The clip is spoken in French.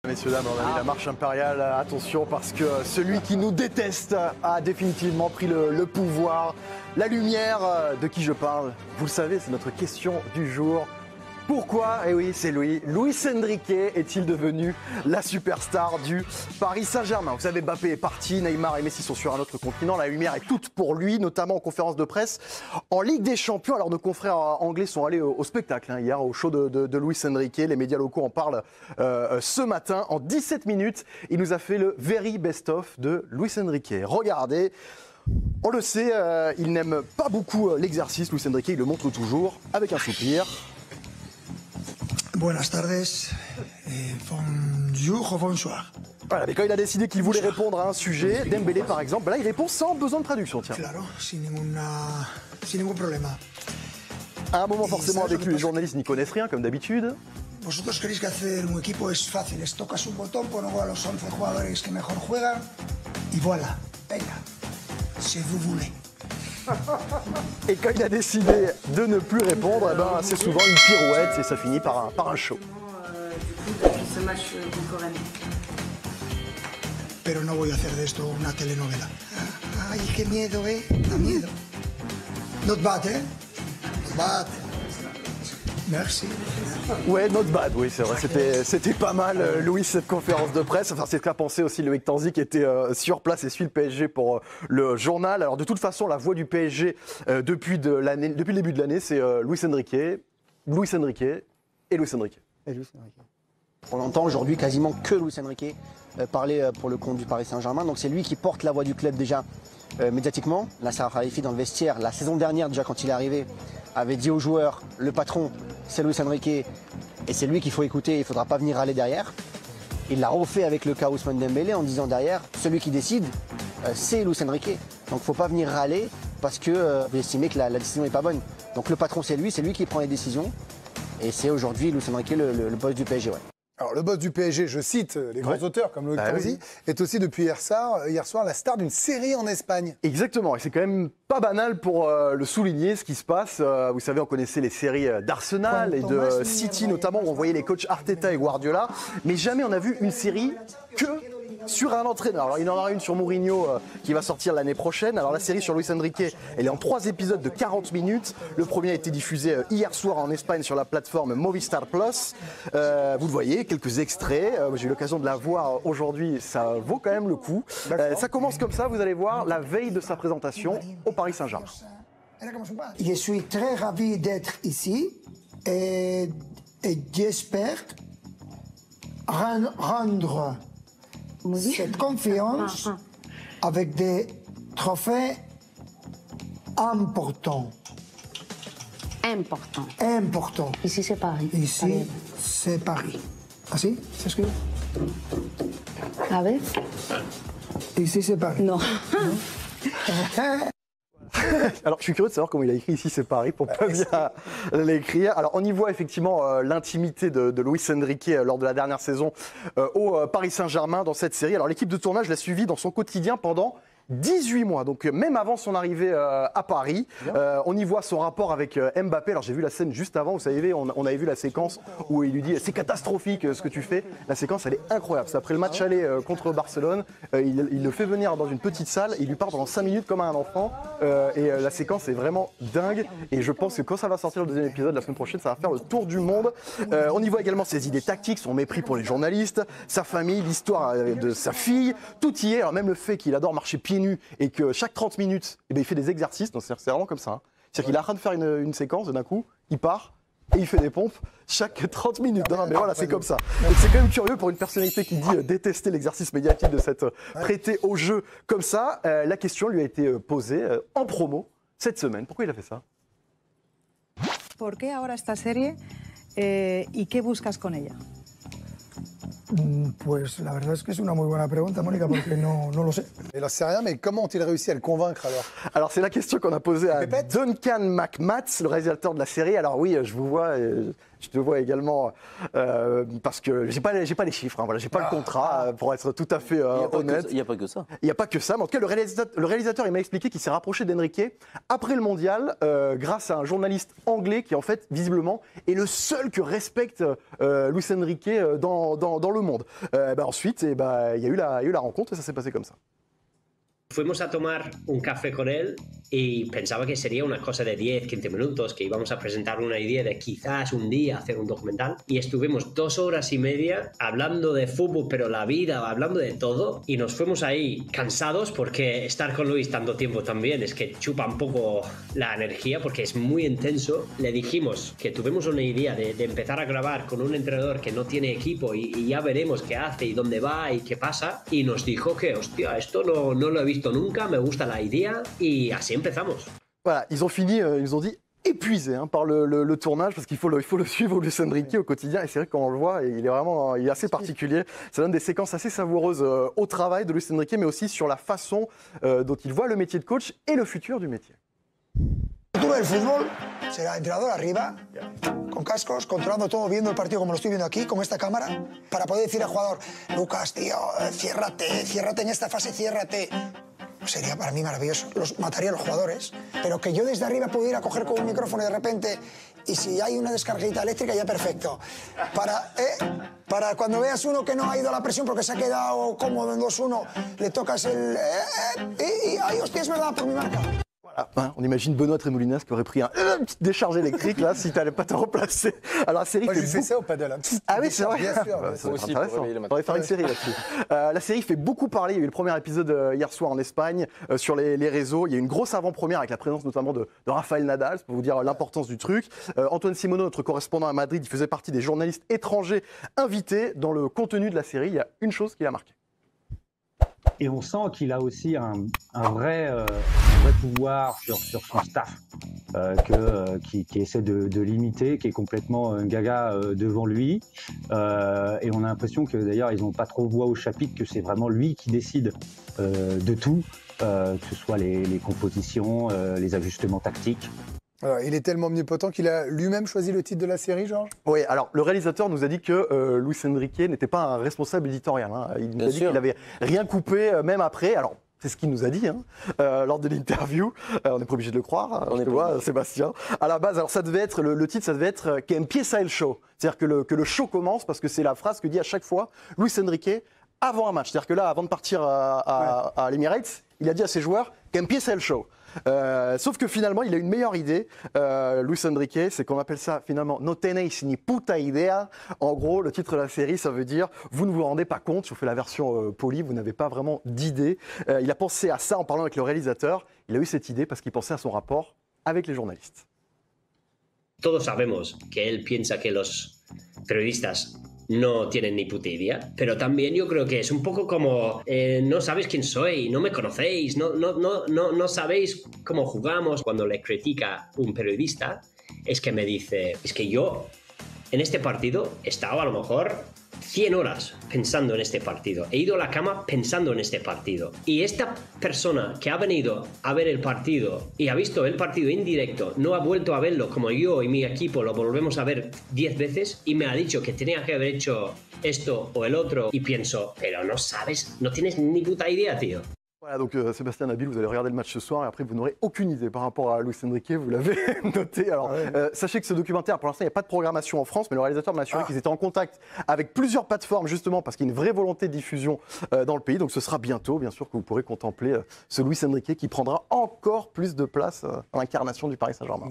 Messieurs, dames, on a mis la marche impériale, attention parce que celui qui nous déteste a définitivement pris le pouvoir. La lumière, de qui je parle, vous le savez, c'est notre question du jour. Pourquoi, eh oui, c'est lui, Luis Enrique est-il devenu la superstar du Paris Saint-Germain? Vous savez, Mbappé est parti, Neymar et Messi sont sur un autre continent, la lumière est toute pour lui, notamment en conférence de presse. En Ligue des Champions, alors nos confrères anglais sont allés au spectacle hier, au show de Luis Enrique, les médias locaux en parlent ce matin. En 17 minutes, il nous a fait le very best-of de Luis Enrique. Regardez. On le sait, il n'aime pas beaucoup l'exercice, Luis Enrique, il le montre toujours avec un soupir. Buenas tardes, bonjour ou bonsoir. Voilà, mais quand il a décidé qu'il voulait répondre à un sujet, Dembélé par exemple, là il répond sans besoin de traduction, tiens. Claro, sin ningún problema. À un moment forcément avec lui, les journalistes n'y connaissent rien comme d'habitude. Vosotros queréis que hacer un equipo es fácil, es tocas un botón, pongo a los 11 jugadores que mejor juegan y voilà, venga, si vous voulez. Et quand il a décidé de ne plus répondre, eh ben, c'est souvent une pirouette et ça finit par un show. Du coup, depuis ce match contre Rennes. Pero no voy a hacer de esto una telenovela. Ay, qué miedo, da miedo. Not bad, Not bad. Merci. Ouais, not bad, oui, c'est vrai. C'était pas mal, Louis, cette conférence de presse. Enfin, c'est ce qu'a pensé aussi Loïc Tanzi, qui était sur place et suit le PSG pour le journal. Alors, de toute façon, la voix du PSG depuis le début de l'année, c'est Luis Enrique et Luis Enrique. On entend aujourd'hui quasiment que Luis Enrique parler pour le compte du Paris Saint-Germain. Donc c'est lui qui porte la voix du club déjà médiatiquement. Nasser Al-Khelaifi dans le vestiaire, la saison dernière déjà quand il est arrivé, avait dit aux joueurs, le patron c'est Luis Enrique et c'est lui qu'il faut écouter, il ne faudra pas venir râler derrière. Il l'a refait avec le cas Ousmane Dembélé en disant derrière, celui qui décide c'est Luis Enrique. Donc il ne faut pas venir râler parce que vous estimez que la décision n'est pas bonne. Donc le patron c'est lui qui prend les décisions et c'est aujourd'hui Luis Enrique le boss du PSG. Ouais. Alors, le boss du PSG, je cite les grands auteurs comme Loïc Tanzi, est aussi depuis hier soir la star d'une série en Espagne. Exactement, et c'est quand même pas banal pour le souligner, ce qui se passe. Vous savez, on connaissait les séries d'Arsenal et de City notamment, où on voyait les coachs Arteta et Guardiola, mais jamais on a vu une série que sur un entraîneur. Alors il y en aura une sur Mourinho qui va sortir l'année prochaine. Alors la série sur Luis Enrique, elle est en 3 épisodes de 40 minutes. Le premier a été diffusé hier soir en Espagne sur la plateforme Movistar Plus. Vous le voyez, quelques extraits. J'ai eu l'occasion de la voir aujourd'hui, ça vaut quand même le coup. Ça commence comme ça, vous allez voir, la veille de sa présentation au Paris Saint-Germain. Je suis très ravi d'être ici et j'espère rendre cette confiance avec des trophées importants. Importants. Ici, c'est Paris. Ici, c'est Paris. Ah si? C'est ce que... A ver. Ici, c'est Paris. Non. Alors, je suis curieux de savoir comment il a écrit ici, c'est Paris, pour pas bien l'écrire. Alors, on y voit effectivement l'intimité de Luis Enrique lors de la dernière saison au Paris Saint-Germain dans cette série. Alors, l'équipe de tournage l'a suivi dans son quotidien pendant 18 mois, donc même avant son arrivée à Paris. On y voit son rapport avec Mbappé. Alors j'ai vu la scène juste avant, vous savez, on avait vu la séquence où il lui dit c'est catastrophique ce que tu fais. La séquence elle est incroyable, c'est après le match aller contre Barcelone, il le fait venir dans une petite salle, il lui parle pendant 5 minutes comme à un enfant et la séquence est vraiment dingue et je pense que quand ça va sortir le deuxième épisode la semaine prochaine, ça va faire le tour du monde. On y voit également ses idées tactiques, son mépris pour les journalistes, sa famille, l'histoire de sa fille, tout y est. Alors même le fait qu'il adore marcher pieds nus et que chaque 30 minutes, eh bien, il fait des exercices, donc c'est vraiment comme ça. Hein. C'est-à-dire qu'il est en train de faire une séquence, d'un coup, il part et il fait des pompes chaque 30 minutes. Non, mais voilà, c'est comme ça. Donc c'est quand même curieux pour une personnalité qui dit détester l'exercice médiatique de s'être prêté au jeu comme ça. La question lui a été posée en promo cette semaine. Pourquoi il a fait ça? ¿Por qué ahora esta serie y qué buscas con ella? Pues la verdad es que es una muy buena pregunta, Mónica, porque no lo sé. Il n'en sait rien, mais comment ont-ils réussi à le convaincre alors? Alors c'est la question qu'on a posée à Duncan McMath, le réalisateur de la série. Alors oui, je vous vois, Je te vois également, parce que j'ai pas les chiffres, hein, voilà, j'ai pas le contrat, pour être tout à fait honnête. Il n'y a pas que ça. Il n'y a pas que ça, mais en tout cas, le réalisateur il m'a expliqué qu'il s'est rapproché d'Enrique après le mondial, grâce à un journaliste anglais qui, en fait, visiblement, est le seul que respecte Luis Enrique dans le monde. Ensuite, il y a eu la rencontre et ça s'est passé comme ça. Fuimos a tomar un café con él y pensaba que sería una cosa de 10-15 minutos, que íbamos a presentar una idea de quizás un día hacer un documental. Y estuvimos 2 horas y media hablando de fútbol, pero la vida, hablando de todo. Y nos fuimos ahí cansados porque estar con Luis tanto tiempo también es que chupa un poco la energía porque es muy intenso. Le dijimos que tuvimos una idea de empezar a grabar con un entrenador que no tiene equipo y ya veremos qué hace y dónde va y qué pasa. Y nos dijo que, hostia, esto no lo he visto nunca, me gusta la idea y así empezamos. Voilà, ils ont fini, ils nous ont dit épuisés par le tournage parce qu'il faut le suivre Luis Enrique au quotidien et c'est vrai que quand on le voit, il est assez particulier. Ça donne des séquences assez savoureuses au travail de Luis Enrique mais aussi sur la façon dont il voit le métier de coach et le futur du métier. El futuro del fútbol será entrenador arriba, con cascos, controlando todo, viendo el partido como lo estoy viendo aquí, con esta cámara, para poder decir al jugador, Lucas, tío, ciérrate en esta fase, ciérrate. Sería para mí maravilloso, mataría a los jugadores, pero que yo desde arriba pudiera coger con un micrófono y de repente, y si hay una descarguita eléctrica ya perfecto. Para cuando veas uno que no ha ido a la presión porque se ha quedado cómodo en 2-1, le tocas el... y ay, hostia, es verdad, por mi marca. Voilà, on imagine Benoît Trémoulinas qui aurait pris une petite décharge électrique là si tu n'allais pas te remplacer. Alors la série Moi, je fais ça au paddle. Ah oui, c'est vrai. Bien sûr. Ça va être aussi, intéressant. pour réveiller le On matin. pourrait faire une série là-dessus. La série fait beaucoup parler. Il y a eu le premier épisode hier soir en Espagne sur les réseaux. Il y a eu une grosse avant-première avec la présence notamment de Rafael Nadal, pour vous dire l'importance du truc. Antoine Simoneau, notre correspondant à Madrid, il faisait partie des journalistes étrangers invités. Dans le contenu de la série, il y a une chose qui l'a marqué. Et on sent qu'il a aussi un vrai pouvoir sur son staff qui essaie de limiter, qui est complètement gaga devant lui. Et on a l'impression que d'ailleurs ils n'ont pas trop voix au chapitre, que c'est vraiment lui qui décide de tout, que ce soit les compositions, les ajustements tactiques. Alors, il est tellement omnipotent qu'il a lui-même choisi le titre de la série, Georges ? Oui, alors le réalisateur nous a dit que Luis Enrique n'était pas un responsable éditorial. Il nous a dit qu'il n'avait rien coupé, même après. Alors, c'est ce qu'il nous a dit lors de l'interview. On n'est pas obligé de le croire, je te vois, Sébastien. À la base, alors ça devait être, le titre, ça devait être « Que empieza el show ». C'est-à-dire que le show commence, parce que c'est la phrase que dit à chaque fois Luis Enrique avant un match. C'est-à-dire que là, avant de partir à l'Emirates, il a dit à ses joueurs « Que empieza el show ». Sauf que finalement, il a une meilleure idée, Luis Enrique, c'est qu'on appelle ça finalement no tenéis ni puta idea. En gros, le titre de la série, ça veut dire vous ne vous rendez pas compte, je vous fais la version polie, vous n'avez pas vraiment d'idée. Il a pensé à ça en parlant avec le réalisateur. Il a eu cette idée parce qu'il pensait à son rapport avec les journalistes. Todos sabemos que él piensa que los periodistas no tienen ni puta idea, pero también yo creo que es un poco como no sabéis quién soy, no me conocéis, no sabéis cómo jugamos. Cuando le critica un periodista es que me dice, es que yo en este partido estaba a lo mejor 100 horas pensando en este partido. He ido a la cama pensando en este partido. Y esta persona que ha venido a ver el partido y ha visto el partido en directo, no ha vuelto a verlo como yo y mi equipo lo volvemos a ver 10 veces y me ha dicho que tenía que haber hecho esto o el otro. Y pienso, pero no sabes, no tienes ni puta idea, tío. Voilà, donc Sébastien Nabil, vous allez regarder le match ce soir et après vous n'aurez aucune idée par rapport à Luis Enrique, vous l'avez noté. Alors, sachez que ce documentaire, pour l'instant, il n'y a pas de programmation en France, mais le réalisateur m'a assuré qu'ils étaient en contact avec plusieurs plateformes justement parce qu'il y a une vraie volonté de diffusion dans le pays. Donc ce sera bientôt, bien sûr, que vous pourrez contempler ce Luis Enrique qui prendra encore plus de place dans l'incarnation du Paris Saint-Germain.